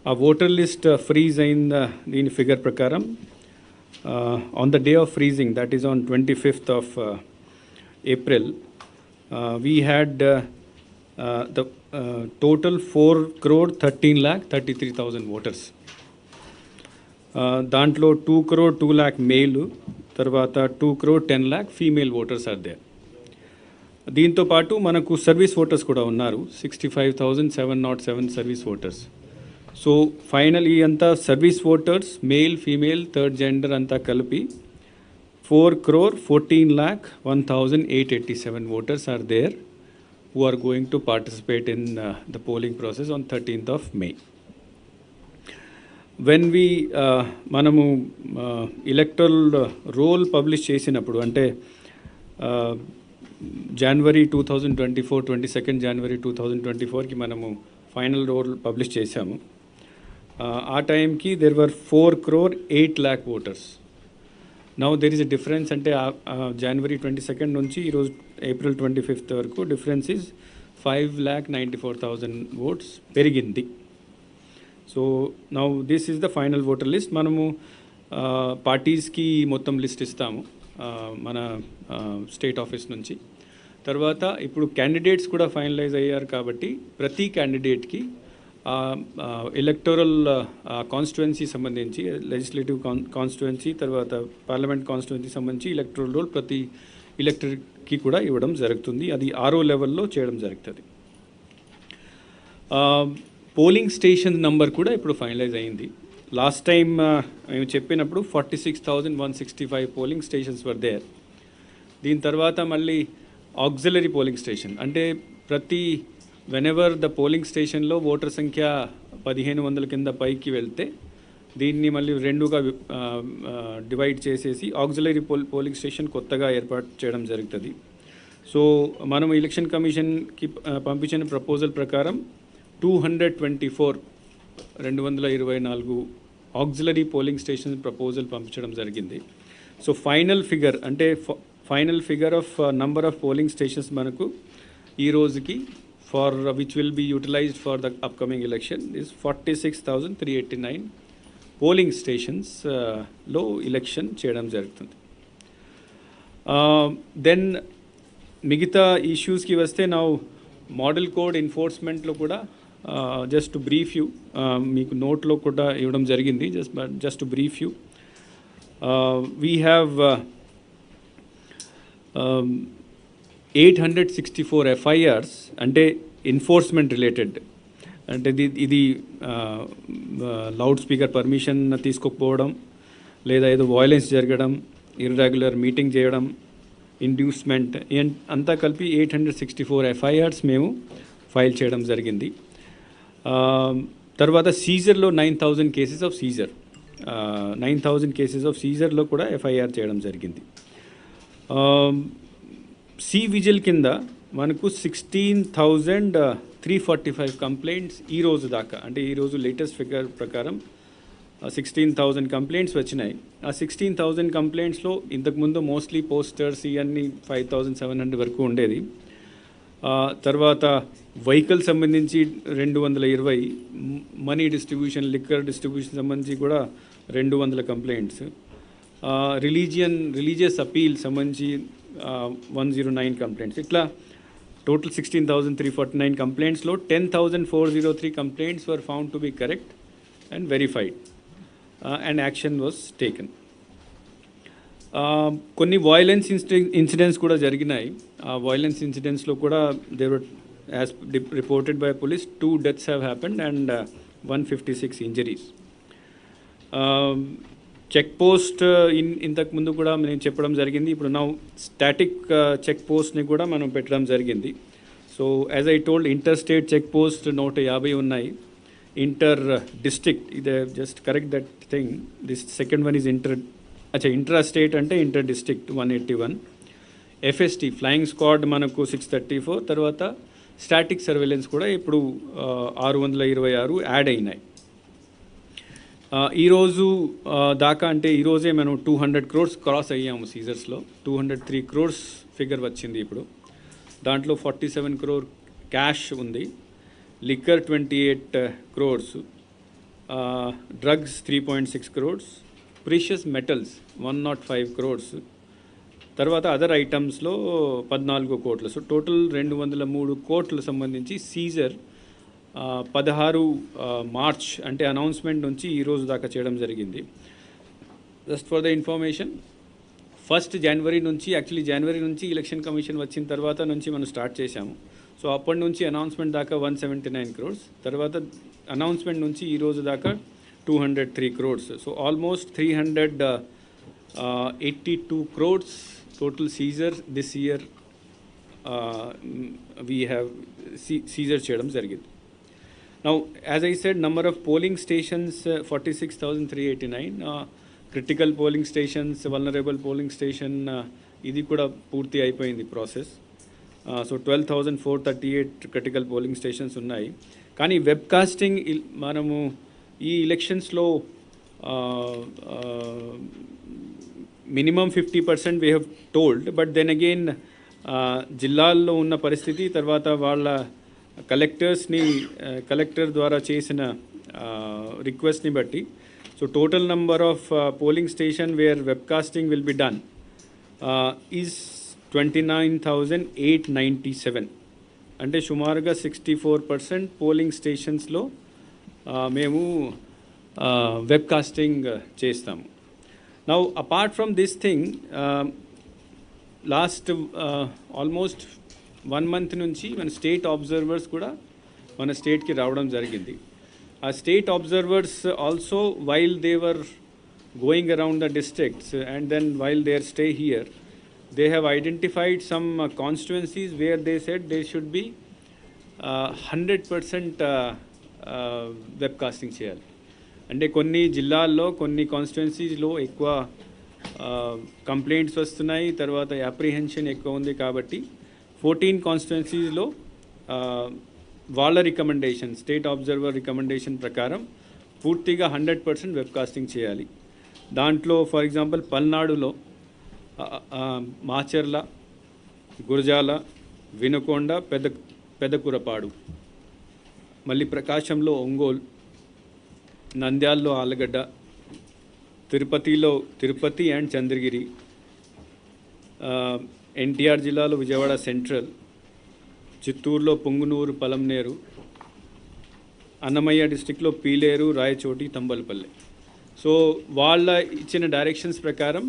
ఆ voter list freeze అయిన దీని ఫిగర్ ప్రకారం on the day of freezing, that is on 25th of April, we had the total 4,13,33,000 voters. దాంట్లో 2,02,00,000 male, తర్వాత 2,10,00,000 female voters are there. దీంతో పాటు మనకు సర్వీస్ ఓటర్స్ కూడా ఉన్నారు, 65,707 సర్వీస్ ఓటర్స్. సో ఫైనల్ ఈ అంతా service voters male female third gender అంతా కలిపి 4,14,01,887 voters are there who are going to participate in the polling process on 13th of May. When we మనము electoral roll పబ్లిష్ చేసినప్పుడు అంటే జనవరి 2024 22nd జనవరి 2024కి మనము final role publish చేశాము. ఆ టైంకి there were 4,08,00,000 voters. Now there is a difference, అంటే జనవరి 22nd నుంచి ఈరోజు ఏప్రిల్ 25th వరకు డిఫరెన్స్ ఈజ్ 5,94,000 ఓట్స్ పెరిగింది. So now this is the final voter list. మనము పార్టీస్కి మొత్తం లిస్ట్ ఇస్తాము మన స్టేట్ ఆఫీస్ నుంచి. తర్వాత ఇప్పుడు క్యాండిడేట్స్ కూడా ఫైనలైజ్ అయ్యారు కాబట్టి ప్రతి క్యాండిడేట్కి ఎలక్టోరల్ కాన్స్టిట్యుయెన్సీ సంబంధించి లెజిస్లేటివ్ కాన్స్టిట్యుయెన్సీ తర్వాత పార్లమెంట్ కాన్స్టిట్యుయెన్సీ సంబంధించి ఎలక్టోరల్ రోల్ ప్రతి ఎలక్టర్కి కూడా ఇవ్వడం జరుగుతుంది. అది 6వ లెవెల్లో చేయడం జరుగుతుంది. పోలింగ్ స్టేషన్ నంబర్ కూడా ఇప్పుడు ఫైనలైజ్ అయింది. లాస్ట్ టైం మేము చెప్పినప్పుడు 46,165 పోలింగ్ స్టేషన్స్ వర్ దేర్. దీని తర్వాత మళ్ళీ ఆక్సిలరీ పోలింగ్ స్టేషన్, అంటే ప్రతి వెనెవర్ ద పోలింగ్ స్టేషన్లో ఓటర్ సంఖ్య 1,500 కింద పైకి వెళ్తే దీన్ని మళ్ళీ రెండుగా డివైడ్ చేసేసి ఆక్సిలరీ పోలింగ్ స్టేషన్ కొత్తగా ఏర్పాటు చేయడం జరుగుతుంది. సో మనం ఎలక్షన్ కమిషన్కి పంపించిన ప్రపోజల్ ప్రకారం 224 ఆక్సిలరీ పోలింగ్ స్టేషన్ ప్రపోజల్ పంపించడం జరిగింది. సో ఫైనల్ ఫిగర్ అంటే final figure of number of polling stations మనకు ఈ రోజుకి for which will be utilized for the upcoming election is 46,389 polling స్టేషన్స్లో ఎలక్షన్ చేయడం జరుగుతుంది. దెన్ మిగతా ఇష్యూస్కి వస్తే నా మోడల్ కోడ్ ఎన్ఫోర్స్మెంట్లో కూడా జస్ట్ టు బ్రీఫ్ యూ, మీకు నోట్లో కూడా ఇవ్వడం జరిగింది. Just to brief you, we have 864 FIRs అంటే ఎన్ఫోర్స్మెంట్ రిలేటెడ్, అంటే ఇది లౌడ్ స్పీకర్ పర్మిషన్ తీసుకోకపోవడం, లేదా ఏదో వయలెన్స్ జరగడం, ఇర్రెగ్యులర్ మీటింగ్ చేయడం, ఇండ్యూస్మెంట్ అంతా కలిపి 864 FIRs మేము ఫైల్ చేయడం జరిగింది. తర్వాత సీజర్లో 9,000 cases of seizure, 9,000 cases of సీజర్లో కూడా FIR చేయడం జరిగింది. సి విజిల్ కింద మనకు 16,345 కంప్లైంట్స్ ఈ రోజు దాకా, అంటే ఈరోజు లేటెస్ట్ ఫిగర్ ప్రకారం 16,000 కంప్లైంట్స్ వచ్చినాయి. ఆ 16,000 కంప్లైంట్స్లో ఇంతకుముందు మోస్ట్లీ పోస్టర్స్ ఇవన్నీ 5,700 వరకు ఉండేది. తర్వాత వెహికల్ సంబంధించి 220, మనీ డిస్ట్రిబ్యూషన్ లిక్కర్ డిస్ట్రిబ్యూషన్ సంబంధించి కూడా 200 కంప్లైంట్స్, రిలీజియస్ అపీల్ సంబంధించి 109 కంప్లైంట్స్. ఇట్లా టోటల్ 16,349 కంప్లైంట్స్లో 10,403 complaints were found to be correct and verified and action was taken. కొన్ని వయలెన్స్ ఇన్సిడెంట్స్ కూడా జరిగినాయి. ఆ వయలెన్స్ ఇన్సిడెంట్స్లో కూడా there were as reported by police 2 deaths have happened and 156 injuries. Check post ఇంతకు ముందు కూడా నేను చెప్పడం జరిగింది. ఇప్పుడు నా స్టాటిక్ చెక్ పోస్ట్ని కూడా మనం పెట్టడం జరిగింది. So as I told, inter state check post 150 ఉన్నాయి. ఇంటర్ డిస్ట్రిక్ట్, ఇదే just correct that thing, this second one is intra state అంటే inter district 181. FST flying squad మనకు 634. తర్వాత స్టాటిక్ సర్వేలెన్స్ కూడా ఇప్పుడు 626 యాడ్ అయినాయి. ఈరోజు దాకా అంటే ఈరోజే మనం 200 crores క్రాస్ అయ్యాము సీజర్స్లో. 203 crores ఫిగర్ వచ్చింది ఇప్పుడు. దాంట్లో 47 crore క్యాష్ ఉంది, liquor 28 crores, drugs 3.6 crores, precious metals 105 crores, తర్వాత అదర్ ఐటమ్స్లో 14 కోట్లు. సో టోటల్ 203 కోట్లు సంబంధించి సీజర్ 16 మార్చ్ అంటే అనౌన్స్మెంట్ నుంచి ఈ రోజు దాకా చేయడం జరిగింది. జస్ట్ ఫర్ ద ఇన్ఫర్మేషన్, 1 జనవరి నుంచి, యాక్చువల్లీ జనవరి నుంచి ఎలక్షన్ కమిషన్ వచ్చిన తర్వాత నుంచి మనం స్టార్ట్ చేశాము. సో అప్పటి నుంచి అనౌన్స్మెంట్ దాకా 179 crores, తర్వాత అనౌన్స్మెంట్ నుంచి ఈ రోజు దాకా 203 crores. So almost 382 crores total seizure this year we have seizure చేయడం జరిగింది. Now, as I said, number of polling stations 46,389, critical polling stations, vulnerable polling station ఇది కూడా పూర్తి అయిపోయింది process. So 12,438 critical polling stations ఉన్నాయి. కానీ వెబ్కాస్టింగ్ మనము ఈ ఎలక్షన్స్లో minimum 50% we have told, but then again జిల్లాల్లో ఉన్న పరిస్థితి, తర్వాత వాళ్ళ కలెక్టర్ ద్వారా చేసిన రిక్వెస్ట్ని బట్టి, so total number of polling station where webcasting will be done is 29,897. అంటే సుమారుగా 64% పోలింగ్ స్టేషన్స్లో మేము వెబ్కాస్టింగ్ చేస్తాము. Now apart from this thing, last almost 1 month నుంచి మన స్టేట్ అబ్జర్వర్స్ కూడా మన స్టేట్కి రావడం జరిగింది. ఆ state observers also while they were going around the districts and then while their stay here, they have identified some constituencies where they said there should be 100% webcasting చేయాలి. అంటే కొన్ని జిల్లాల్లో కొన్ని కాన్స్టిట్యున్సీస్లో ఎక్కువ కంప్లైంట్స్ వస్తున్నాయి, తర్వాత అప్రిహెన్షన్ ఎక్కువ ఉంది. కాబట్టి 14 కాన్స్టిట్యున్సీస్లో వాళ్ళ రికమెండేషన్, స్టేట్ అబ్జర్వర్ రికమెండేషన్ ప్రకారం పూర్తిగా 100% వెబ్కాస్టింగ్ చేయాలి. దాంట్లో ఫర్ ఎగ్జాంపుల్ పల్నాడులో మాచర్ల, గురజాల, వినుకొండ, పెదకురపాడు, మళ్ళీ ప్రకాశంలో ఒంగోలు, నంద్యాలలో ఆలగడ్డ, తిరుపతి అండ్ చంద్రగిరి, ఎన్టీఆర్ జిల్లాలో విజయవాడ సెంట్రల్, చిత్తూరులో పొంగునూరు, పలంనేరు, అన్నమయ్య డిస్టిక్లో పీలేరు, రాయచోటి, తంబలపల్లి. సో వాళ్ళ ఇచ్చిన డైరెక్షన్స్ ప్రకారం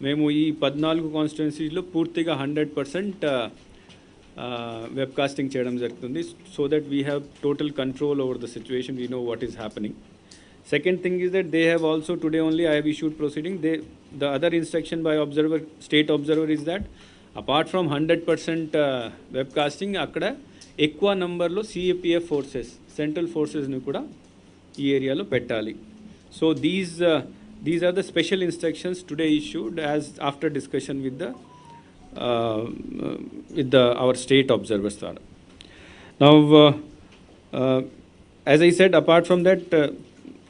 మేము ఈ 14 కాన్స్టిట్యున్సీస్లో పూర్తిగా 100% వెబ్కాస్టింగ్ చేయడం జరుగుతుంది. So that we have total control over the situation, we know what is happening. Second thing is that they have also, today only I have issued proceeding, the other instruction by state observer is that apart from 100% webcasting, akkada ekwa number lo CAPF forces, central forces ni kuda ee area lo pettali. So these are the special instructions today issued as after discussion with our state observers. Now as I said, apart from that,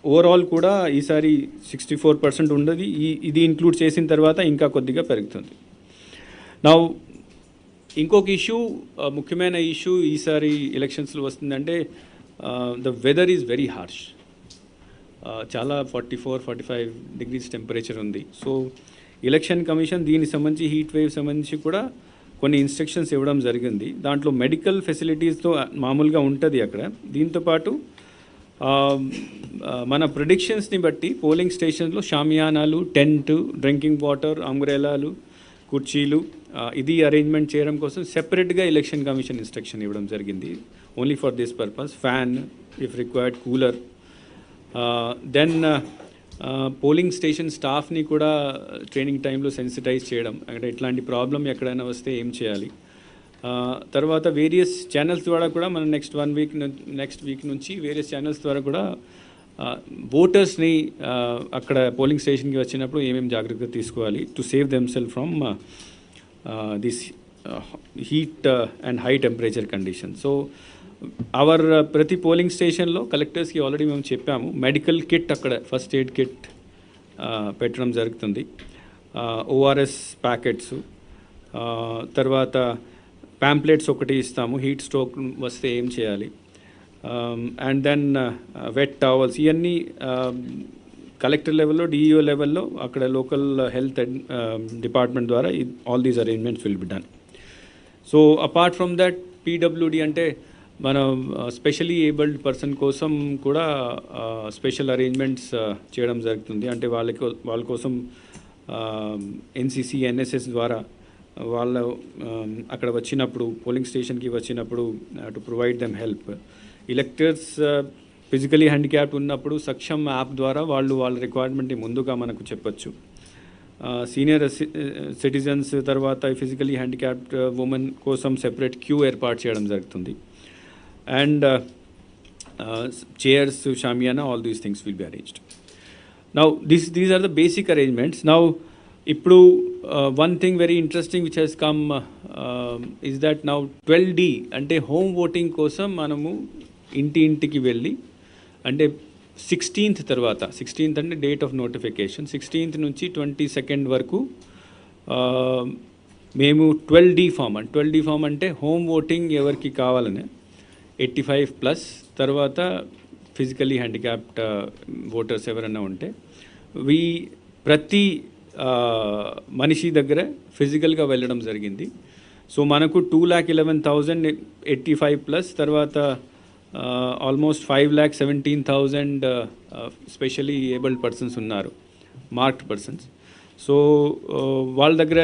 overall కూడా ఈసారి 64% ఉండదు. ఇది include చేసిన తర్వాత ఇంకా కొద్దిగా పెరుగుతుంది. నా ఇంకొక ఇష్యూ, ముఖ్యమైన ఇష్యూ ఈసారి ఎలక్షన్స్లో వస్తుందంటే the weather is very harsh. చాలా 44-45 degrees టెంపరేచర్ ఉంది. సో ఎలక్షన్ కమిషన్ దీనికి సంబంధించి, హీట్ వేవ్ సంబంధించి కూడా కొన్ని ఇన్స్ట్రక్షన్స్ ఇవ్వడం జరిగింది. దాంట్లో మెడికల్ ఫెసిలిటీస్తో మామూలుగా ఉంటుంది అక్కడ. దీంతోపాటు మన ప్రిడిక్షన్స్ని బట్టి పోలింగ్ స్టేషన్లో షామియానాలు, టెంట్, డ్రింకింగ్ వాటర్, అంబ్రెలాలు, కుర్చీలు, ఇది అరేంజ్మెంట్ చేయడం కోసం సెపరేట్గా ఎలక్షన్ కమిషన్ ఇన్స్ట్రక్షన్ ఇవ్వడం జరిగింది. Only for this purpose. Fan if required, cooler. Then polling station స్టాఫ్ని కూడా ట్రైనింగ్ టైంలో సెన్సిటైజ్ చేయడం, అంటే ఇట్లాంటి ప్రాబ్లం ఎక్కడైనా వస్తే ఏం చేయాలి. తర్వాత వేరియస్ ఛానల్స్ ద్వారా కూడా మనం నెక్స్ట్ వీక్ నుంచి వేరియస్ ఛానల్స్ ద్వారా కూడా ఓటర్స్ని అక్కడ పోలింగ్ స్టేషన్కి వచ్చినప్పుడు ఏమేమి జాగ్రత్తగా తీసుకోవాలి to save themself from this heat and high temperature condition. So our ప్రతి పోలింగ్ స్టేషన్లో కలెక్టర్స్కి ఆల్రెడీ మేము చెప్పాము, మెడికల్ కిట్ అక్కడ ఫస్ట్ ఎయిడ్ కిట్ పెట్టడం జరుగుతుంది. ఓఆర్ఎస్ ప్యాకెట్స్, తర్వాత ప్యాంప్లెట్స్ ఒకటి ఇస్తాము, హీట్ స్ట్రోక్ వస్తే ఏం చేయాలి. అండ్ దెన్ వెట్ టవల్స్ ఇవన్నీ కలెక్టర్ లెవెల్లో డిఈఓ లెవెల్లో అక్కడ లోకల్ హెల్త్ డిపార్ట్మెంట్ ద్వారా all these arrangements will be done. So apart from that PWD అంటే మన స్పెషలీ ఏబుల్డ్ పర్సన్ కోసం కూడా స్పెషల్ అరేంజ్మెంట్స్ చేయడం జరుగుతుంది. అంటే వాళ్ళ కోసం ఎన్సిసి ఎన్ఎస్ఎస్ ద్వారా వాళ్ళ అక్కడ వచ్చినప్పుడు పోలింగ్ స్టేషన్కి వచ్చినప్పుడు to provide them help. Electors physically handicapped ఉన్నప్పుడు సక్షమ్ యాప్ ద్వారా వాళ్ళ రిక్వైర్మెంట్ని ముందుగా మనకు చెప్పొచ్చు. సీనియర్ సిటిజన్స్ తర్వాత ఫిజికలీ హ్యాండిక్యాప్డ్ ఉమెన్ కోసం సెపరేట్ క్యూ ఏర్పాటు చేయడం జరుగుతుంది. And chairs, shamiana, all these things will be arranged. Now these are the basic arrangements. Now ippudu one thing very interesting which has come is that now 12D ante home voting kosam manamu ఇంటికి వెళ్ళి అంటే 16th తర్వాత 16th అంటే date of notification 16th నుంచి 22nd వరకు మేము 12D form 12D form అంటే home voting ఎవరికి కావాలని 85+ తర్వాత ఫిజికలీ హ్యాండిక్యాప్డ్ ఓటర్స్ ఎవరైనా ఉంటే ప్రతి మనిషి దగ్గర ఫిజికల్గా వెళ్ళడం జరిగింది. సో మనకు 2,11,000 85+ తర్వాత ఆల్మోస్ట్ 5,17,000 స్పెషలీ ఏబుల్డ్ పర్సన్స్ ఉన్నారు, మార్క్డ్ పర్సన్స్. సో వాళ్ళ దగ్గర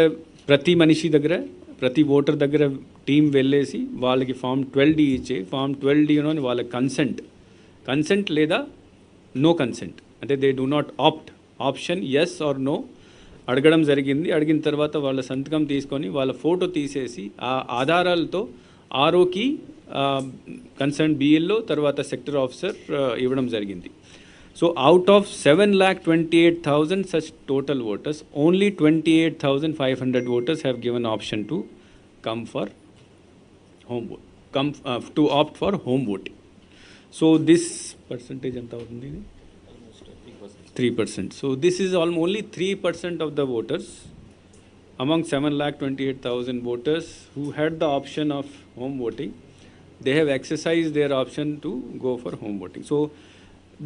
ప్రతి మనిషి దగ్గర ప్రతి ఓటర్ దగ్గర టీం వెళ్ళేసి వాళ్ళకి ఫామ్ 12D ఇచ్చే ఫామ్ 12Dలోని వాళ్ళ కన్సెంట్ లేదా నో కన్సెంట్ అంటే they do not option yes or no అడగడం జరిగింది. అడిగిన తర్వాత వాళ్ళ సంతకం తీసుకొని వాళ్ళ ఫోటో తీసేసి ఆ ఆధారాలతో ఆర్ఓకి కన్సర్న్ బిఎల్ఓ తర్వాత సెక్టర్ ఆఫీసర్ ఇవ్వడం జరిగింది. So out of 7,28,000 such total voters, only 28,500 voters have given option to come for home vote, to opt for home voting. So this percentage anta avutundi 3%. So this is only 3% of the voters among 7,28,000 voters who had the option of home voting. They have exercised their option to go for home voting. So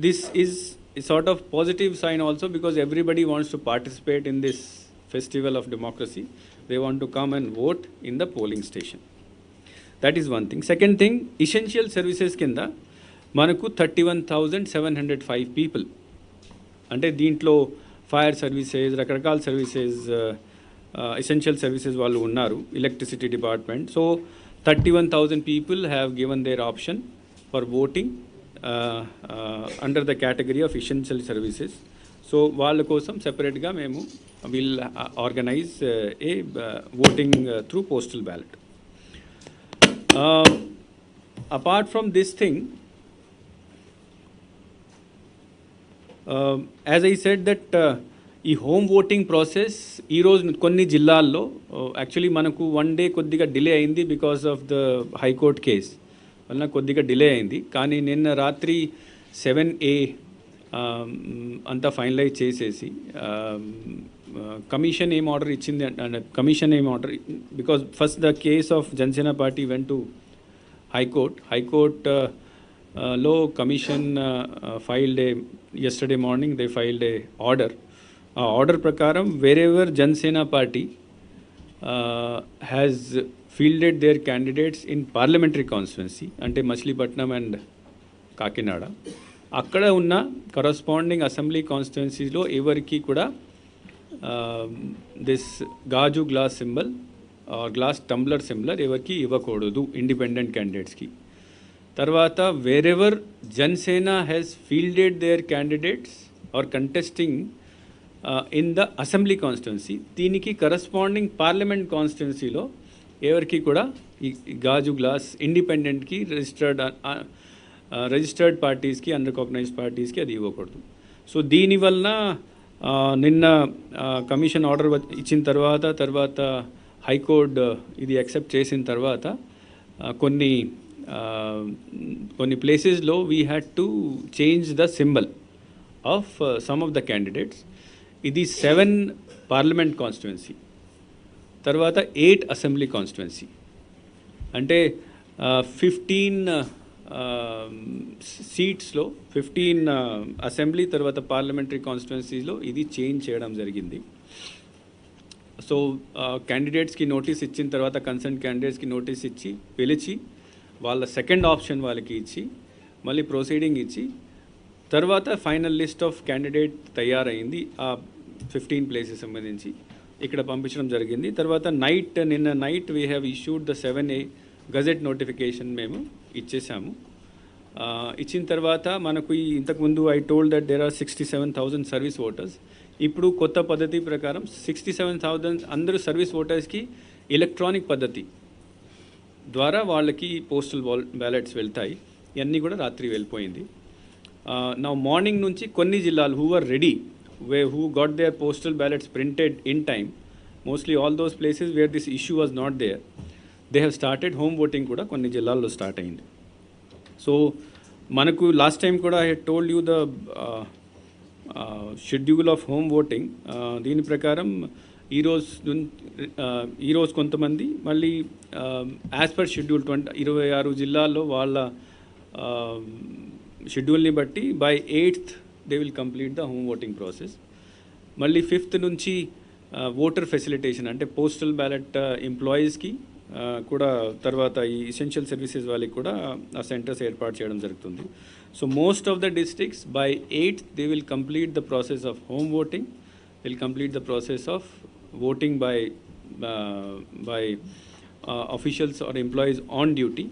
this is a sort of positive sign also, because everybody wants to participate in this festival of democracy. They want to come and vote in the polling station. That is one thing. Second thing, essential services kinda manaku 31,705 people. అంటే దీంట్లో fire services రకరకాల services essential services వాళ్ళు ఉన్నారు, electricity department. So 31,000 people have given their option for voting under the category of essential services. So వాళ్ళ కోసం సెపరేట్గా మేము will organise A voting through postal ballot. Apart from this thing, as I said that ఈ home voting process ఈరోజు కొన్ని జిల్లాల్లో actually మనకు 1 day కొద్దిగా డిలే అయింది because of the high court case వలన కొద్దిగా డిలే అయింది. కానీ నిన్న రాత్రి 7A అంతా ఫైనలైజ్ చేసేసి కమిషన్ ఏం ఆర్డర్ ఇచ్చింది అంటే కమిషన్ ఏం order, because first the case of Janasena party went to high court లో commission filed yesterday morning they filed a order. Order prakaram wherever Jansena party has fielded their candidates in parliamentary constituency ante Machilipatnam and Kakinada, akkada unna corresponding assembly constituencies lo evariki kuda this gaju glass symbol or glass tumbler symbol evariki ivakodudu independent candidates ki. తర్వాత wherever Jansena has fielded their candidates or contesting in the assembly constituency, దీనికి corresponding parliament కాన్స్టిట్యున్సీలో ఎవరికి కూడా ఈ గాజు glass ఇండిపెండెంట్కి registered పార్టీస్కి unrecognised పార్టీస్కి అది ఇవ్వకూడదు. సో దీనివలన నిన్న కమిషన్ ఆర్డర్ ఇచ్చిన తర్వాత హైకోర్టు ఇది యాక్సెప్ట్ చేసిన తర్వాత కొన్ని ప్లేసెస్లో we had to change the symbol of some of the candidates. ఇది 7 పార్లమెంట్ కాన్స్టిట్యున్సీ, తర్వాత 8 అసెంబ్లీ కాన్స్టిట్యున్సీ, అంటే 15 సీట్స్లో 15 అసెంబ్లీ తర్వాత పార్లమెంటరీ కాన్స్టిట్యున్సీస్లో ఇది చేంజ్ చేయడం జరిగింది. సో క్యాండిడేట్స్కి నోటీస్ ఇచ్చిన తర్వాత కన్సర్న్ క్యాండిడేట్స్కి నోటీస్ ఇచ్చి పిలిచి వాళ్ళ సెకండ్ ఆప్షన్ వాళ్ళకి ఇచ్చి మళ్ళీ ప్రొసీడింగ్ ఇచ్చి తర్వాత ఫైనల్ లిస్ట్ ఆఫ్ క్యాండిడేట్ తయారైంది ఆ 15 ప్లేసెస్ సంబంధించి ఇక్కడ పంపించడం జరిగింది. తర్వాత నిన్న night we have issued the 7A gazette notification మేము ఇచ్చేసాము. ఇచ్చిన తర్వాత మనకు ఇంతకుముందు I told that there are 67,000 service voters. ఇప్పుడు కొత్త పద్ధతి ప్రకారం 67,000 అందరూ సర్వీస్ ఓటర్స్కి ఎలక్ట్రానిక్ పద్ధతి ద్వారా వాళ్ళకి పోస్టల్ బ్యాలెట్స్ వెళ్తాయి. ఇవన్నీ కూడా రాత్రి వెళ్ళిపోయింది. నా మార్నింగ్ నుంచి కొన్ని జిల్లాలు who are ready who got their postal ballots printed in time, mostly all those places where this issue was not there, they have started home voting kuda konni jillallo start ayindi. So manaku last time kuda I had told you the schedule of home voting. Deeni prakaram ee roz kontamandi malli as per schedule 26 జిల్లాల్లో వాళ్ళ షెడ్యూల్ని బట్టి by 8th they will complete the home voting process. మళ్ళీ 5th నుంచి voter facilitation అంటే postal ballot ఎంప్లాయీస్కి కూడా తర్వాత ఈ ఎసెన్షియల్ సర్వీసెస్ వాళ్ళకి కూడా ఆ సెంటర్స్ ఏర్పాటు చేయడం జరుగుతుంది. So most of the districts by 8th they will complete the process of home voting. They will complete the process of voting by officials or employees on duty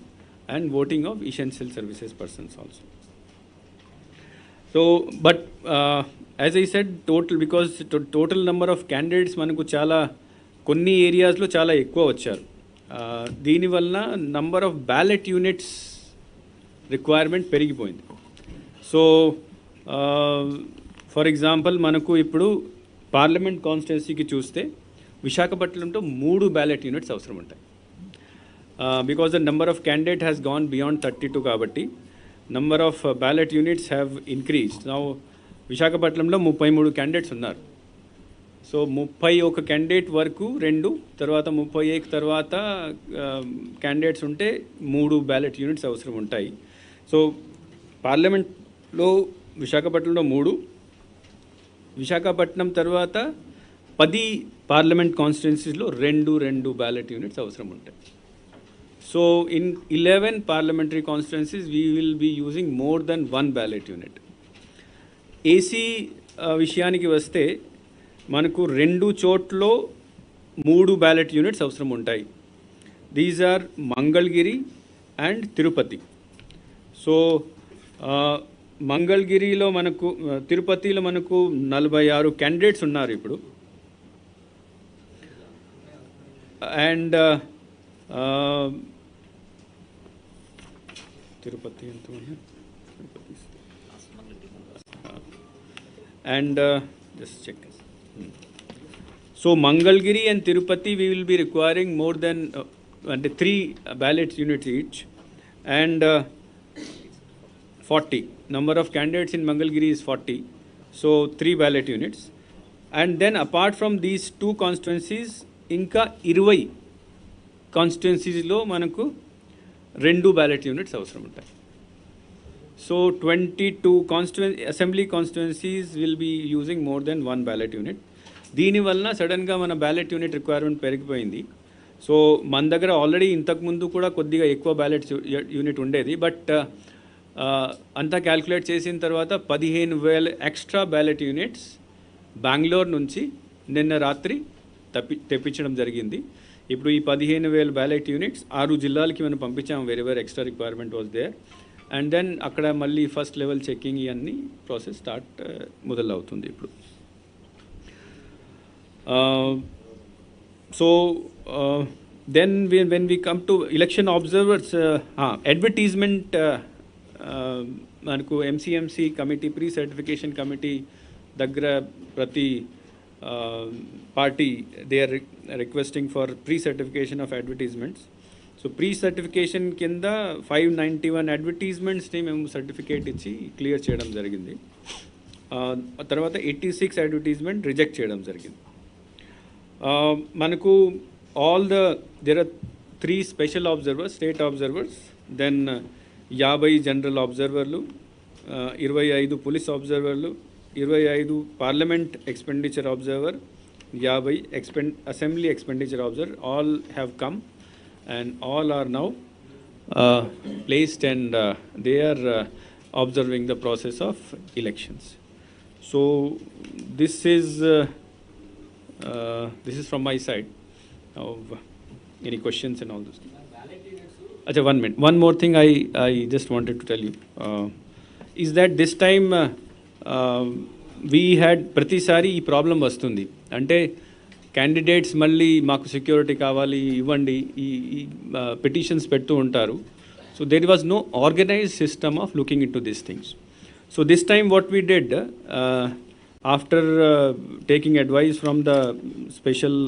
and voting of essential services persons also. So, but as I said, because total number of candidates మనకు చాలా కొన్ని ఏరియాస్లో చాలా ఎక్కువ వచ్చారు. దీనివల్ల number of ballot units requirement పెరిగిపోయింది. So for example మనకు ఇప్పుడు పార్లమెంట్ కాన్స్టిట్యున్సీకి చూస్తే విశాఖపట్నంలో 3 బ్యాలెట్ యూనిట్స్ అవసరం ఉంటాయి. Because the number of candidate has gone beyond 32 కాబట్టి number of ballot units have increased. Now విశాఖపట్నంలో 33 క్యాండిడేట్స్ ఉన్నారు. సో 31 క్యాండిడేట్ వరకు 2 తర్వాత 31 తర్వాత క్యాండిడేట్స్ ఉంటే 3 బ్యాలెట్ యూనిట్స్ అవసరం ఉంటాయి. సో పార్లమెంట్లో విశాఖపట్నంలో 3, విశాఖపట్నం తర్వాత 10 పార్లమెంట్ కాన్స్టిట్యున్సీస్లో 2 బ్యాలెట్ యూనిట్స్ అవసరం ఉంటాయి. So in 11 parliamentary constituencies, we will be using more than 1 ballot unit. AC విషయానికి వస్తే మనకు 2 చోట్ల 3 బ్యాలెట్ యూనిట్స్ అవసరం ఉంటాయి. These are Mangalagiri and Tirupati. So మంగళగిరిలో మనకు తిరుపతిలో మనకు 46 క్యాండిడేట్స్ ఉన్నారు ఇప్పుడు. అండ్ తిరుపతి ఎంత ఉంది and just check. So Mangalagiri and Tirupati we will be requiring more than అంటే 3 ballot units each and 40 number of candidates in Mangalgiri is 40, so 3 ballot units. And then apart from these 2 constituencies ఇంకా 20 కాన్స్టిట్యున్సీస్లో మనకు 2 ballot units అవసరం ఉంటాయి. So 22 assembly constituencies will be using more than 1 ballot unit. దీనివల్ల సడన్గా మన ballot unit requirement పెరిగిపోయింది. So మన దగ్గర ఆల్రెడీ ఇంతకుముందు కూడా కొద్దిగా ఎక్కువ బ్యాలెట్ యూనిట్ ఉండేది. బట్ అంతా క్యాల్కులేట్ చేసిన తర్వాత 15,000 ఎక్స్ట్రా బ్యాలెట్ యూనిట్స్ బెంగళూరు నుంచి నిన్న రాత్రి తెప్పించడం జరిగింది. ఇప్పుడు ఈ 15,000 బ్యాలెట్ యూనిట్స్ 6 జిల్లాలకి మనం పంపించాము. Wherever extra requirement was there. And then అక్కడ మళ్ళీ ఫస్ట్ లెవెల్ చెకింగ్ ఇవన్నీ ప్రాసెస్ స్టార్ట్ మొదలవుతుంది ఇప్పుడు. So then when we come to election observers advertisement మనకు MCMC committee pre certification committee దగ్గర ప్రతి party they are requesting for pre certification of advertisements. So pre certification కింద 591 అడ్వర్టైజ్మెంట్స్ని మేము certificate ఇచ్చి clear చేయడం జరిగింది. తర్వాత 86 అడ్వర్టైజ్మెంట్ రిజెక్ట్ చేయడం జరిగింది. మనకు there are 3 special observers, state observers, then 50 general అబ్జర్వర్లు, 25 పోలీస్ అబ్జర్వర్లు, 25 parliament expenditure observer, 50 assembly expenditure observer, all have come and all are now placed and they are observing the process of elections. So this is from my side. Now, any questions and all those things? Achha, 1 minute. One more thing I just wanted to tell you is that this time we had ప్రతిసారి ఈ problem వస్తుంది. అంటే candidates మళ్ళీ మాకు security కావాలి ఇవ్వండి ఈ petitions పెడుతూ ఉంటారు. So there was no organised system of looking into these things. So this time what we did after taking advice from the special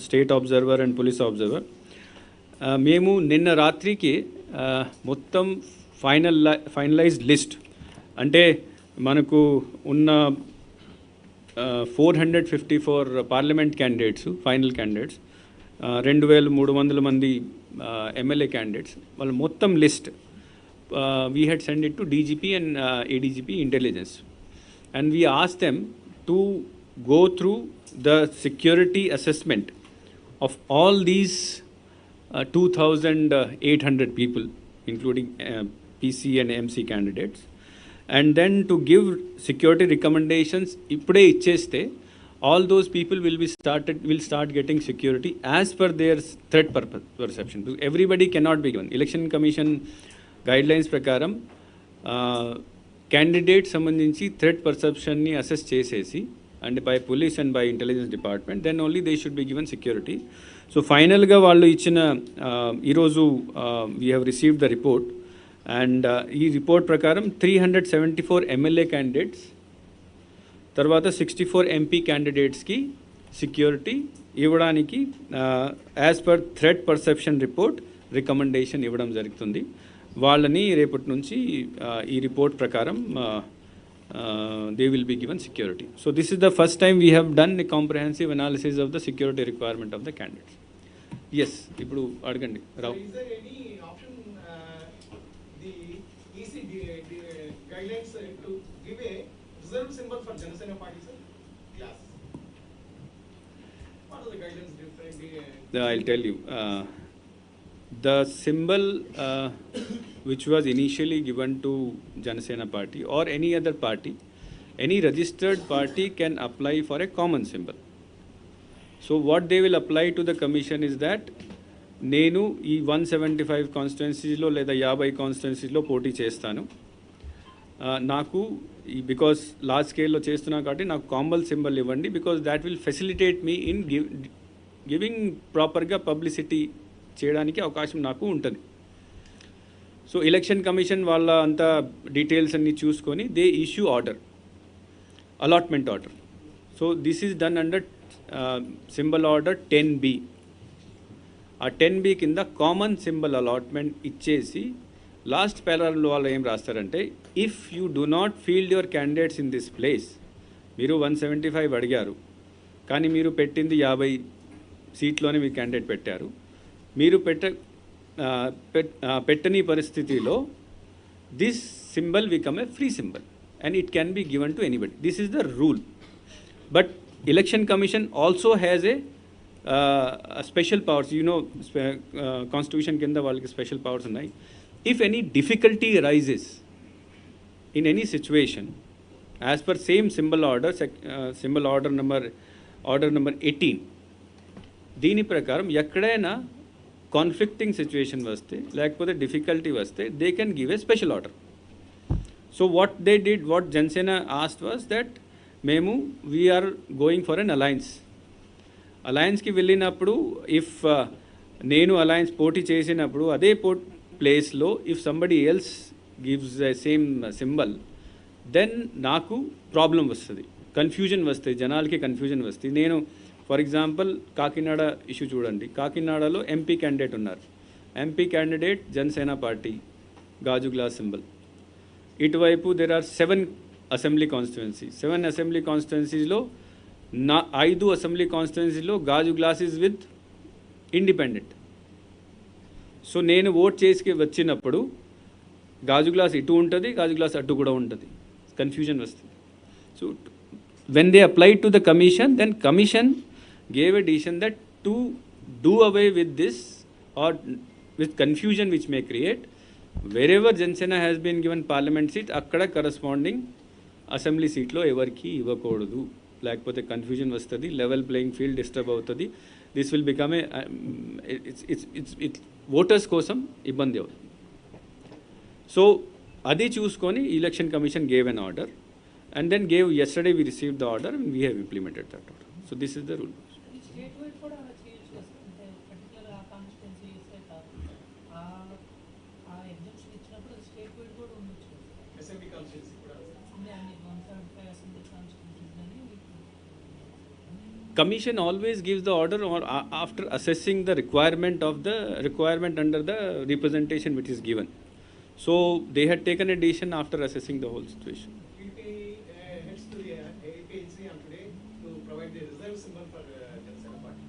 state observer and police observer, మేము నిన్న రాత్రికి మొత్తం finalised list, అంటే మనకు ఉన్న 454 parliament candidates, final candidates, 2300 మంది MLA candidates, వాళ్ళ మొత్తం list we had send it to DGP and ADGP intelligence, and we ask them to go through the security assessment of all these 2,800 people, including PC and MC candidates, and then to give security recommendations. Ippude icheste all those people will start getting security as per their threat perception. Everybody cannot be given. Election Commission guidelines prakaram candidates sambandhinchi threat perception ni assess chesesi and by police and by intelligence department, then only they should be given security. So ఫైనల్గా వాళ్ళు ఇచ్చిన ఈరోజు we have received the report, and ఈ report ప్రకారం 374 MLA candidates, తర్వాత 64 MP క్యాండిడేట్స్కి security ఇవ్వడానికి as per threat perception report recommendation ఇవ్వడం జరుగుతుంది. వాళ్ళని రేపటి నుంచి ఈ రిపోర్ట్ ప్రకారం they will be given security. So this is the first time we have done a comprehensive analysis of the security requirement of the candidates. Yes, ఇప్పుడు అడగండి రావు. Is there any option the EC guidelines to give a reserved symbol for Janasena party, sir? Class. What are the guidelines different? I'll tell you. The symbol which was initially given to Janasena party or any other party, any registered party can apply for a common symbol. So what they will apply to the commission is that నేను ఈ 175 కాన్స్టిట్యున్సీస్లో లేదా 50 కాన్స్టిట్యున్సీస్లో పోటీ చేస్తాను, నాకు because large స్కేల్లో చేస్తున్నా కాబట్టి నాకు కామన్ సింబల్ ఇవ్వండి, because that will facilitate me in giving ప్రాపర్గా పబ్లిసిటీ చేయడానికి అవకాశం నాకు ఉంటుంది. సో ఎలక్షన్ కమిషన్ వాళ్ళ అంతా డీటెయిల్స్ అన్నీ చూసుకొని they issue order, allotment order. So this is done under symbol order 10B. ఆ 10B కింద కామన్ సింబల్ అలాట్మెంట్ ఇచ్చేసి లాస్ట్ పారాగ్రాఫ్లో వాళ్ళు ఏం రాస్తారంటే, if you do not field your candidates in this place, మీరు 175 అడిగారు కానీ మీరు పెట్టింది 50 సీట్లోనే మీ క్యాండిడేట్ పెట్టారు, మీరు పెట్టని పరిస్థితిలో this symbol become a free symbol and it can be given to anybody. This is the rule. But election commission also has a special powers. You know constitution కింద వాళ్ళకి స్పెషల్ పవర్స్ ఉన్నాయి. If any difficulty rises in any situation as per same symbol order, symbol order number 18, దీని ప్రకారం ఎక్కడైనా conflicting situation వస్తే లేకపోతే difficulty వస్తే they can give a special order. So what they did, what Janasena asked was that మేము we're going for an alliance. అలయన్స్కి వెళ్ళినప్పుడు if నేను అలయన్స్ పోటీ చేసినప్పుడు అదే ప్లేస్లో if somebody else gives the same symbol, then నాకు ప్రాబ్లం వస్తుంది, కన్ఫ్యూజన్ వస్తాయి, జనాలకి కన్ఫ్యూజన్ వస్తుంది. నేను ఫర్ ఎగ్జాంపుల్ కాకినాడ ఇష్యూ చూడండి, కాకినాడలో ఎంపీ క్యాండిడేట్ ఉన్నారు, ఎంపీ క్యాండిడేట్ జనసేన పార్టీ గాజు గ్లాస్ సింబల్. ఇటువైపు there are 7 assembly constituencies. 7 assembly కాన్స్టిట్యుయెన్సీస్లో 5 అసెంబ్లీ కాన్స్టిట్యుయెన్సీలో గాజు గ్లాసెస్ విత్ ఇండిపెండెంట్. సో నేను ఓట్ చేసి వచ్చినప్పుడు గాజు గ్లాస్ ఇటు ఉంటుంది, గాజు గ్లాస్ అటు కూడా ఉంటుంది, కన్ఫ్యూజన్ వస్తుంది. So when they applied to the commission, then commission gave a decision that to do away with this or with confusion which may create, wherever Jansena has been given parliament seat, akkada corresponding assembly seat lo evarki ivvakodu, lekapothe confusion vastadi, level playing field disturb avutadi, this will become a it's voters kosam ibbandi avutundi. So adi చూసుకొని election commission gave an order, and then yesterday we received the order and we have implemented that order. So this is the rule. State wide కూడా అలా చేయొచ్చు కదా sir. అంటే particular ఆ constituency ఇస్తే కాదు, ఆ ఎగ్జామ్షన్ ఇచ్చినప్పుడు స్టేట్ వైడ్ కూడా ఉండొచ్చు కదా సార్. అసెంబ్లీ కాన్స్టిట్యున్సీ కూడా అంటే అన్ని 175 అసెంబ్లీ కాన్స్టిట్యున్సీస్ అని Commission always gives the order or after assessing the requirement under the representation which is given. So they had taken a decision after assessing the whole situation. heads to the APC on today to provide the reserve symbol for Janasena party.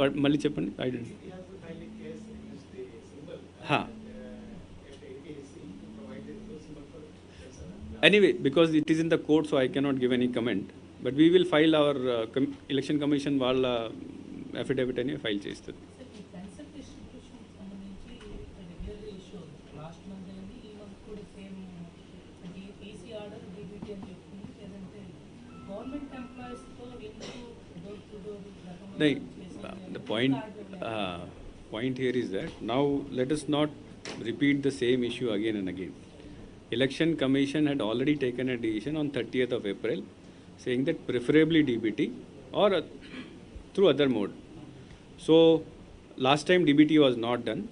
But malli cheppandi, I didn't. He has to file a case against the symbol Ha. at APC to provide the reserve symbol for Janasena. Anyway, because it is in the court, so I cannot give any comment. But we will file our election commission వాళ్ళ affidavit అని file చేస్తుంది. Sir ఈ pension distribution సంబంధించి regular issue last month అయింది, ఈ month కూడా same. అంటే PC order DBT అని చెప్తుంది, లేదంటే గవర్నమెంట్ ఎంప్లాయీస్తో ఎందుకు door to door The point here is that now let us not repeat the same issue again and again. Election Commission had already taken a decision on 30th of April saying that preferably DBT or through other mode. So last time DBT was not done.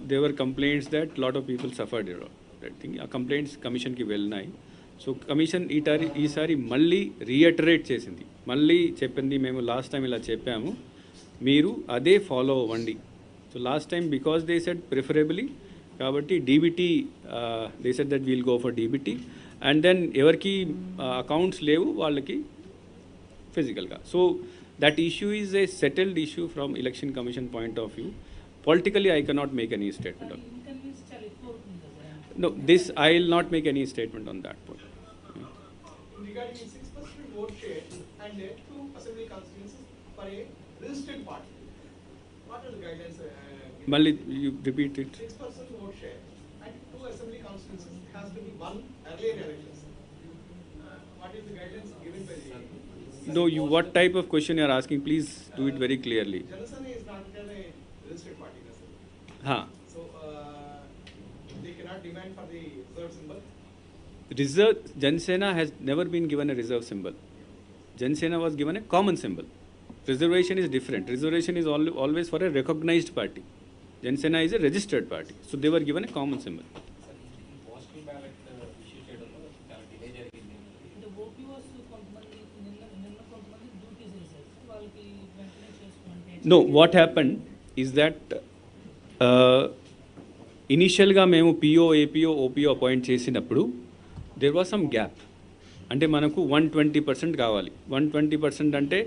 There were complaints that lot of people suffered. That thing, complaints commission ki velnayi. So commission ఈసారి మళ్ళీ రీఅటరేట్ చేసింది, మళ్ళీ చెప్పింది మేము last time ఇలా చెప్పాము, మీరు అదే ఫాలో అవ్వండి. So last time because they said preferably కాబట్టి DBT they said that we'll go for DBT, and then ఎవరికి అకౌంట్స్ లేవు వాళ్ళకి ఫిజికల్గా. So that issue is a settled issue from election commission point of view. Politically I cannot make any statement on. Inconvenience చాలా ఎక్కువ అవుతుంది కదా sir. No, this I will not make any statement on that point. Regarding the 6% vote share and 2 assembly constituencies for a registered party, what are the guidelines? Malli, you repeat it. 6% vote share and 2 assembly constituencies has to be won earlier elections. What is the guidelines given by the? No, you what type of question you are asking? Please do it very clearly. Janasena is not a registered party, sir. Ha. So they cannot demand for the reserve symbol. Reserve Jansena has never been given a reserve symbol. Jansena was given a common symbol. Reservation is different. Reservation is always for a recognized party. Jansena is a registered party. So they were given a common symbol. Postal ballot issue చేయడంలో చాలా delay జరిగింది. అంటే OPOs కొంతమంది నిన్న కొంతమంది duties వేశారు, వాళ్ళకి వెంటనే చేసుకోండి. No, what happened is that ఇనీషియల్గా మేము పిఓ ఏపీఓ ఓపీఓ అపాయింట్ చేసినప్పుడు దేర్ వాజ్ సమ్ గ్యాప్. అంటే మనకు 120% కావాలి. 120% అంటే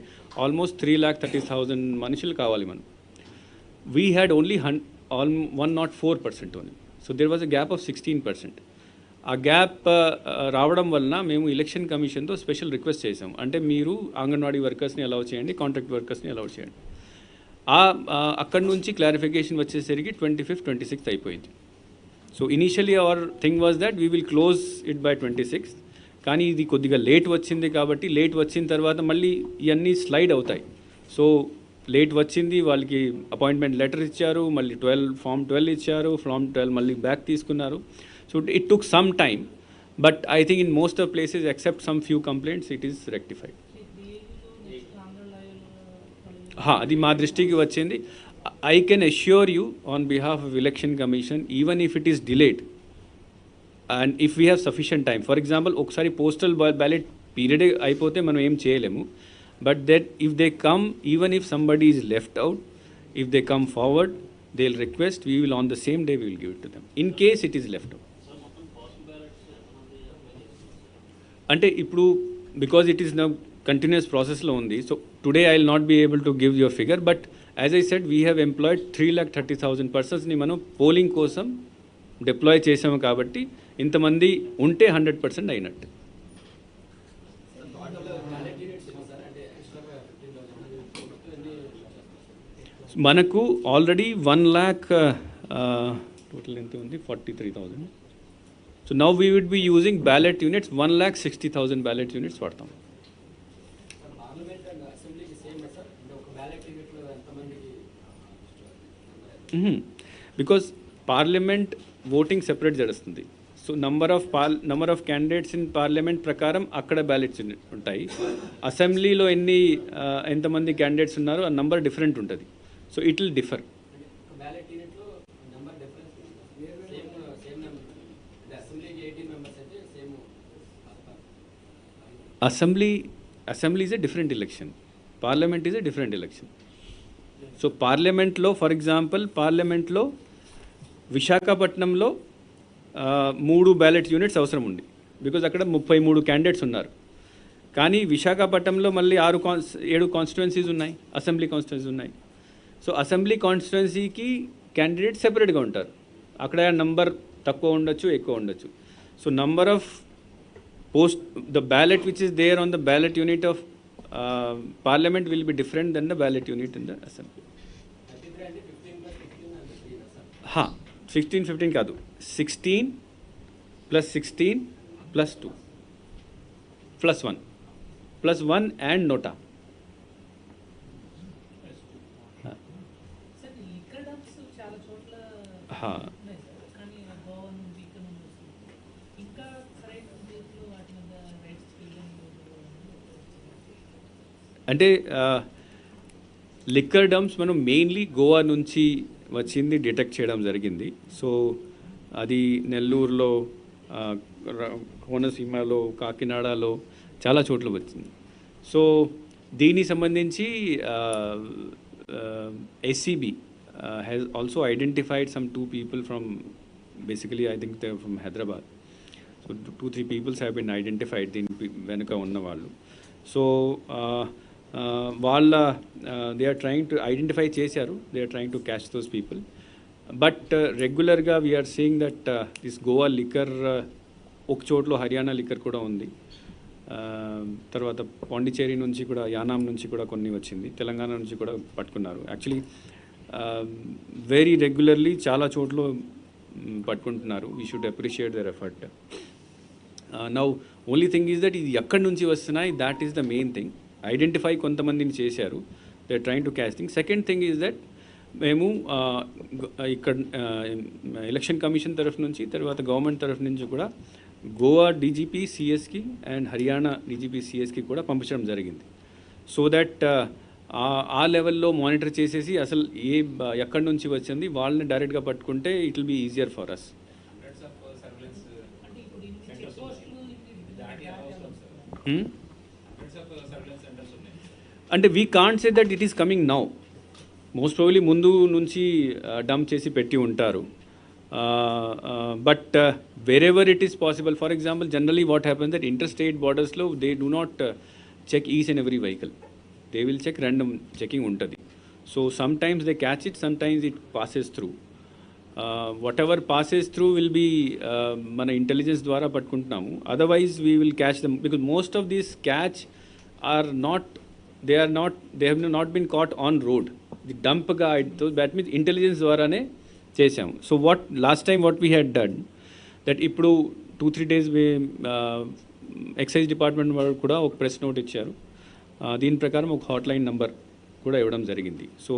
ఆల్మోస్ట్ 3,30,000 మనుషులు కావాలి మనం. We had only 104% only. So there was a gap of 16%. ఆ గ్యాప్ రావడం వలన మేము ఎలక్షన్ కమిషన్తో స్పెషల్ రిక్వెస్ట్ చేసాం, అంటే మీరు అంగన్వాడీ వర్కర్స్ని అలౌ చేయండి, కాంట్రాక్ట్ వర్కర్స్ని అలౌ చేయండి. అక్కడి నుంచి క్లారిఫికేషన్ వచ్చేసరికి 25th, 26th అయిపోయింది. So initially our thing was that we will close it by 26th. కానీ ఇది కొద్దిగా లేట్ వచ్చింది కాబట్టి లేట్ వచ్చిన తర్వాత మళ్ళీ ఇవన్నీ స్లైడ్ అవుతాయి. సో లేట్ వచ్చింది, వాళ్ళకి అపాయింట్మెంట్ లెటర్ ఇచ్చారు, మళ్ళీ ఫామ్ 12 ఇచ్చారు, ఫామ్ 12 మళ్ళీ బ్యాక్ తీసుకున్నారు. So it took some time, but I think in most of places except some few complaints it is rectified. అది మా దృష్టికి వచ్చింది. I can assure you on behalf of election commission, even if it is delayed and if we have sufficient time, for example ఒకసారి postal ballot period అయిపోతే మనం ఏం చేయలేము, but that if they come, even if somebody is left out, if they come forward, they will request, we will on the same day we will give it to them in case it is left out. అంటే ఇప్పుడు because it is now continuous ప్రాసెస్లో ఉంది, so today I will not be able to give your figure, but as I said we have employed 3,30,000 పర్సన్స్ని మనం polling కోసం deploy చేసాము కాబట్టి ఇంతమంది ఉంటే 100% అయినట్టు. మనకు ఆల్రెడీ 1 lakh టోటల్ ఎంత ఉంది 43,000. So now we would be using ballot units 1,60,000 ballot units వాడతాం. బికాస్ పార్లమెంట్ ఓటింగ్ సెపరేట్ జరుగుతుంది. So number of candidates in parliament ప్రకారం అక్కడ బ్యాలెట్స్ ఉంటాయి. అసెంబ్లీలో ఎంతమంది క్యాండిడేట్స్ ఉన్నారో ఆ నంబర్ డిఫరెంట్ ఉంటుంది. So it will differ. Assembly is a different election, parliament is a different election. So పార్లమెంట్లో ఫర్ ఎగ్జాంపుల్ పార్లమెంట్లో విశాఖపట్నంలో 3 బ్యాలెట్ యూనిట్స్ అవసరం ఉంది. బికాజ్ అక్కడ 33 క్యాండిడేట్స్ ఉన్నారు. కానీ విశాఖపట్నంలో మళ్ళీ 7 కాన్స్టిట్యుయెన్సీస్ ఉన్నాయి, అసెంబ్లీ కాన్స్టిట్యుయెన్సీస్ ఉన్నాయి. సో అసెంబ్లీ కాన్స్టిట్యుయెన్సీకి క్యాండిడేట్ సెపరేట్గా ఉంటారు. అక్కడ నంబర్ తక్కువ ఉండొచ్చు, ఎక్కువ ఉండొచ్చు. So number of the ballot which is there on the ballot unit of parliament will be different than the ballot unit in the assembly. 16, 15 కాదు, 16 plus 16 plus 2 plus 1 and nota. అంటే liquor dumps మనం mainly Goa నుంచి వచ్చింది detect చేయడం జరిగింది. So అది నెల్లూరులో, కోనసీమలో, కాకినాడలో చాలా చోట్ల వచ్చింది. సో దీనికి సంబంధించి SCB has also identified some 2 people from, basically I think they're from Hyderabad. So 2-3 people have been identified, దీని వెనుక ఉన్న వాళ్ళు. సో వాళ్ళ they are trying to identify చేశారు, they are trying to catch those people. But రెగ్యులర్గా we're seeing that this Goa liquor, ఒక చోట్ల Haryana liquor కూడా ఉంది, తర్వాత పాండిచేరి నుంచి కూడా, యానాం నుంచి కూడా కొన్ని వచ్చింది, తెలంగాణ నుంచి కూడా పట్టుకున్నారు. యాక్చువల్లీ వెరీ రెగ్యులర్లీ చాలా చోట్ల పట్టుకుంటున్నారు. We should appreciate their effort. Now only thing is that ఇది ఎక్కడి నుంచి వస్తున్నాయి, that is the main thing. Identify కొంతమందిని చేశారు, they are trying to catch thing. Second thing is that మేము ఇక్కడ ఎలక్షన్ కమిషన్ తరఫు నుంచి, తర్వాత గవర్నమెంట్ తరఫు నుంచి కూడా గోవా DGP CSకి అండ్ హర్యానా DGP CSకి కూడా పంపించడం జరిగింది. సో దట్ ఆ లెవెల్లో మానిటర్ చేసేసి అసలు ఎక్కడి నుంచి వచ్చింది వాళ్ళని డైరెక్ట్గా పట్టుకుంటే it will be easier for us. అంటే we can't say that it is coming now. Most probably ముందు నుంచి డంప్ చేసి పెట్టి ఉంటారు. But wherever it is possible, for example generally what happens that inter state బార్డర్స్లో they do not check each and every vehicle, they will check, random checking ఉంటుంది. So sometimes they catch it, sometimes it passes through. whatever passes through will be మన intelligence ద్వారా పట్టుకుంటున్నాము. Otherwise we will catch them, because most of these catch are not, they have not been caught on road. The డంప్గా, that means intelligence ద్వారానే చేసాము. So last time what we had done that, ఇప్పుడు 2-3 days excise department వాళ్ళు కూడా ఒక press note ఇచ్చారు. దీని ప్రకారం ఒక హాట్లైన్ నెంబర్ కూడా ఇవ్వడం జరిగింది. సో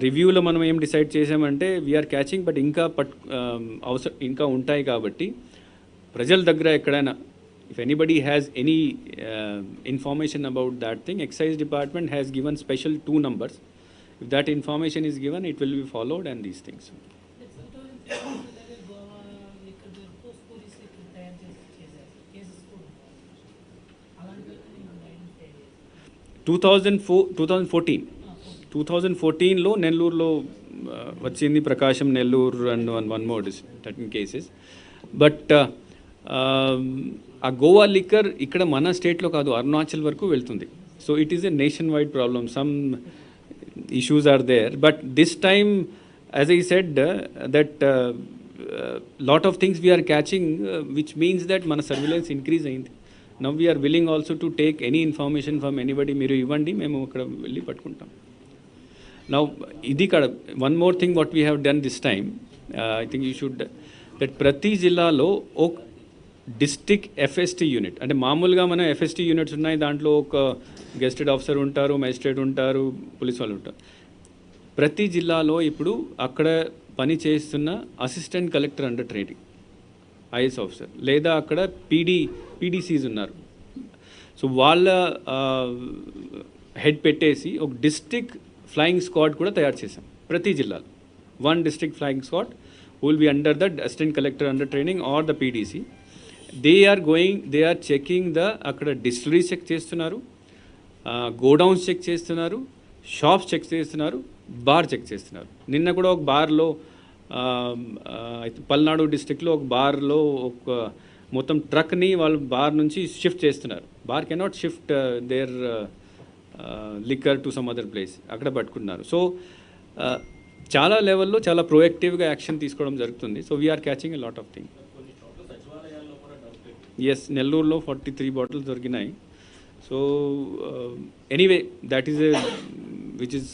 రివ్యూలో మనం ఏం డిసైడ్ చేసామంటే వీఆర్ క్యాచింగ్, బట్ ఇంకా ఉంటాయి కాబట్టి ప్రజల దగ్గర ఎక్కడైనా if anybody has any information about that thing, excise department has given special 2 numbers. If that information is given, it will be followed and these things. 2014లో నెల్లూరులో వచ్చింది, Prakasam, Nellore and one more 13 cases. But ఆ Goa liquor ఇక్కడ మన స్టేట్లో కాదు, అరుణాచల్ వరకు వెళ్తుంది. So it is a nation wide problem. Some issues are there, but this time, as I said, that lot of things we are catching, which means that mana surveillance increase అయింది. Now we are willing also to take any information from anybody. మీరు ఇవ్వండి, మేము అక్కడ వెళ్ళి పట్టుకుంటాం. Now ఇది కాడ one more thing what we have done this time, I think you should, that ప్రతి జిల్లాలో ఒక డిస్ట్రిక్ట్ ఎఫ్ఎస్టీ యూనిట్, అంటే మామూలుగా మన ఎఫ్ఎస్టీ యూనిట్స్ ఉన్నాయి, దాంట్లో ఒక గెస్టెడ్ ఆఫీసర్ ఉంటారు, మెజిస్ట్రేట్ ఉంటారు, పోలీస్ వాళ్ళు ఉంటారు. ప్రతి జిల్లాలో ఇప్పుడు అక్కడ పని చేస్తున్న assistant collector under training IAS officer, లేదా అక్కడ పీడీసీస్ ఉన్నారు. సో వాళ్ళ హెడ్ పెట్టేసి ఒక డిస్ట్రిక్ట్ ఫ్లయింగ్ స్క్వాడ్ కూడా తయారు చేశాం ప్రతి జిల్లాలో. One district flying squad will be under the assistant collector under training or the PDC. They are checking the, అక్కడ డిస్టిలరీస్ చెక్ చేస్తున్నారు, గోడౌన్స్ చెక్ చేస్తున్నారు, షాప్స్ చెక్ చేస్తున్నారు, బార్ చెక్ చేస్తున్నారు. నిన్న కూడా ఒక బార్లో పల్నాడు డిస్ట్రిక్ట్లో ఒక బార్లో ఒక మొత్తం ట్రక్ని వాళ్ళు బార్ నుంచి షిఫ్ట్ చేస్తున్నారు. Bar cannot shift their liquor to some other place, అక్కడ పట్టుకున్నారు. సో చాలా లెవెల్లో చాలా ప్రొయాక్టివ్గా యాక్షన్ తీసుకోవడం జరుగుతుంది. So we're catching a lot of thing. Yes, నెల్లూరులో 43 బాటిల్స్ దొరికినాయి. So anyway that is a which is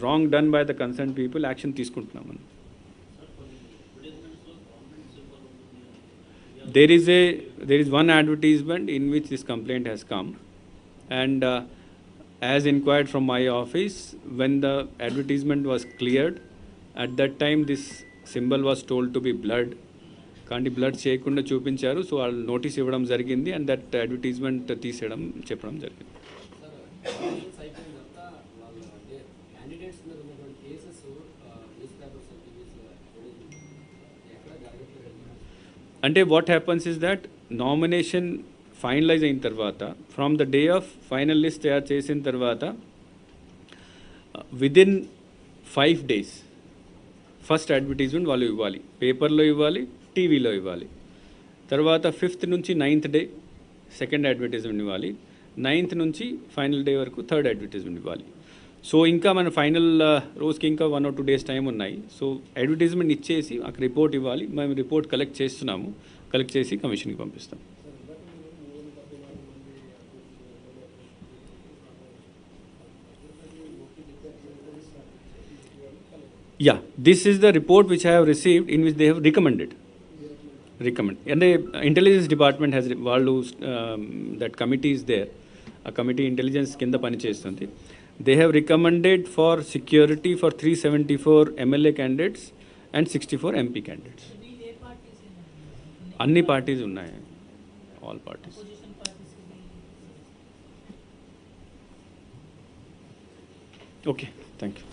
wrong done by the concern people, action తీసుకుంటున్నాం మనం. There is one advertisement in which this complaint has come, and as inquired from my office, when the advertisement was cleared, at that time this symbol was told to be blood. కానీ blood చేయకుండా చూపించారు. So వాళ్ళు notice ఇవ్వడం జరిగింది, and that advertisement తీసేయడం చెప్పడం జరిగింది. అంటే what happens is that nomination finalise అయిన తర్వాత, from the day of final list తయారు చేసిన తర్వాత విదిన్ 5 days ఫస్ట్ అడ్వర్టైజ్మెంట్ వాళ్ళు ఇవ్వాలి, పేపర్లో ఇవ్వాలి, టీవీలో ఇవ్వాలి. తర్వాత 5th నుంచి 9th డే సెకండ్ అడ్వర్టైజ్మెంట్ ఇవ్వాలి, 9th నుంచి ఫైనల్ డే వరకు థర్డ్ అడ్వర్టైజ్మెంట్ ఇవ్వాలి. సో ఇంకా మన ఫైనల్ రోజుకి ఇంకా 1 or 2 days టైం ఉన్నాయి. సో అడ్వర్టైజ్మెంట్ ఇచ్చేసి అక్కడ రిపోర్ట్ ఇవ్వాలి. మేము రిపోర్ట్ కలెక్ట్ చేస్తున్నాము, కలెక్ట్ చేసి కమిషన్కి పంపిస్తాం. Yeah, this is the report which I have received, in which they have recommend. And the intelligence department has that committee is there. A committee intelligence kinda pani chestundi. They have recommended for security for 374 MLA candidates and 64 MP candidates. Anni parties unnai, all parties. Okay, thank you.